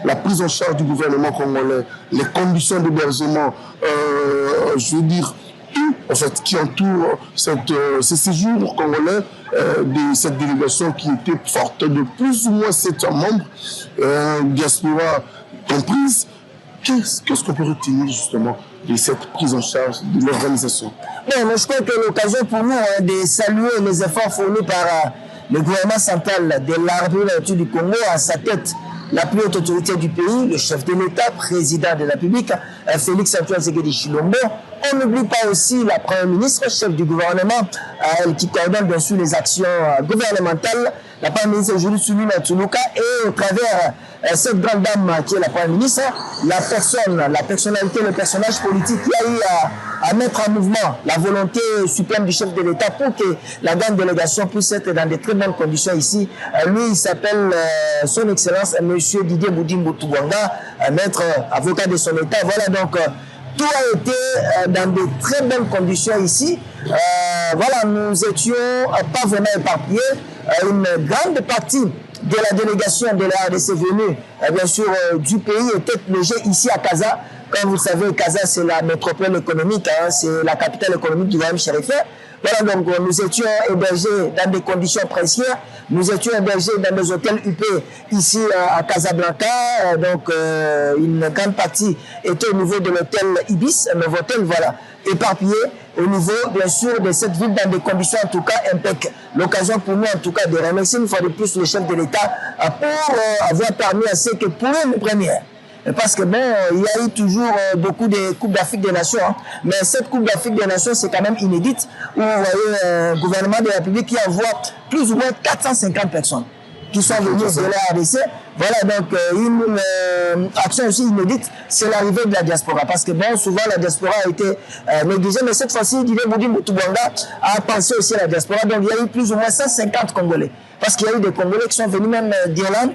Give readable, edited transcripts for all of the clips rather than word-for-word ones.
la prise en charge du gouvernement congolais, les conditions d'hébergement, je veux dire, tout en fait, qui entoure ce séjour congolais de cette délégation qui était forte de plus ou moins 7 membres, diaspora comprise. Qu'est-ce qu'on peut retenir justement de cette prise en charge de l'organisation? Bon, je crois que l'occasion pour nous de saluer les efforts fournis par le gouvernement central de la République du Congo, à sa tête la plus haute autorité du pays, le chef de l'État, président de la République, Félix Antoine Tshisekedi Tshilombo. On n'oublie pas aussi la première ministre, chef du gouvernement, qui coordonne bien sûr les actions gouvernementales, la première ministre Julie Sulina Tuluka, et au travers cette grande dame qui est la première ministre, la personnalité, le personnage politique qui a eu à mettre en mouvement la volonté suprême du chef de l'État pour que la grande délégation puisse être dans de très bonnes conditions ici. Lui, il s'appelle son Excellence Monsieur Didier Boudimbo Tubwanga, maître avocat de son État. Voilà, donc tout a été dans de très bonnes conditions ici. Voilà, nous étions pas vraiment éparpillés. Une grande partie de la délégation de la RDC venue, bien sûr, du pays était logée ici à Casa. Comme vous savez, Casa, c'est la métropole économique, hein, c'est la capitale économique du royaume chérifien. Voilà, donc nous étions hébergés dans des conditions précieuses. Nous étions hébergés dans des hôtels UP ici à Casablanca. Donc une grande partie était au niveau de l'hôtel Ibis, un hôtel, voilà, éparpillé au niveau, bien sûr, de cette ville dans des conditions en tout cas impeccables. L'occasion pour nous, en tout cas, de remercier une fois de plus le chef de l'État pour avoir permis à ce que pour une première. Parce que bon, il y a eu toujours beaucoup de Coupes d'Afrique des Nations, hein. Mais cette Coupe d'Afrique des Nations, c'est quand même inédite, où vous voyez un gouvernement de la République qui envoie plus ou moins 450 personnes qui sont venues de la RDC. Voilà, donc une action aussi inédite, c'est l'arrivée de la diaspora. Parce que bon, souvent la diaspora a été négligée, mais cette fois-ci, Didier Boudimbo Tubwanga a pensé aussi à la diaspora. Donc il y a eu plus ou moins 150 Congolais. Parce qu'il y a eu des Congolais qui sont venus même d'Irlande,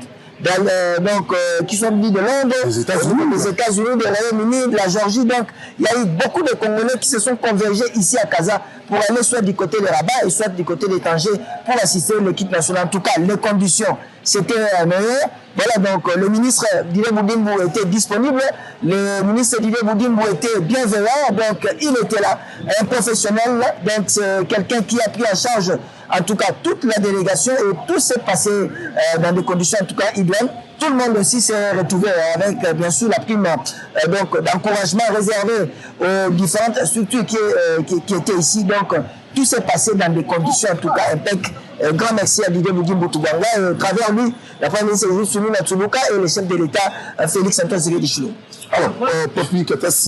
qui sont venus de Londres, des États-Unis, du Royaume-Uni, de la Géorgie. Donc, il y a eu beaucoup de Congolais qui se sont convergés ici à Casa pour aller soit du côté de Rabat et soit du côté de Tanger pour assister l'équipe nationale. En tout cas, les conditions, c'était meilleur. Voilà, donc le ministre Didier Boudimbo était disponible, le ministre Didier Boudimbo était bienveillant, donc il était là, un professionnel, donc c'est quelqu'un qui a pris en charge en tout cas toute la délégation et tout s'est passé dans des conditions en tout cas idéales. Tout le monde aussi s'est retrouvé avec bien sûr la prime d'encouragement réservée aux différentes structures qui étaient ici. Donc tout s'est passé dans des conditions en tout cas impeccables. Grand merci à Didier Boudimbo Tubwanga et à travers lui, la première ministre Julie Sulina Tuluka et le chef de l'État Félix Antoine Tshisekedi Tshilombo. Alors, Papi Katasi.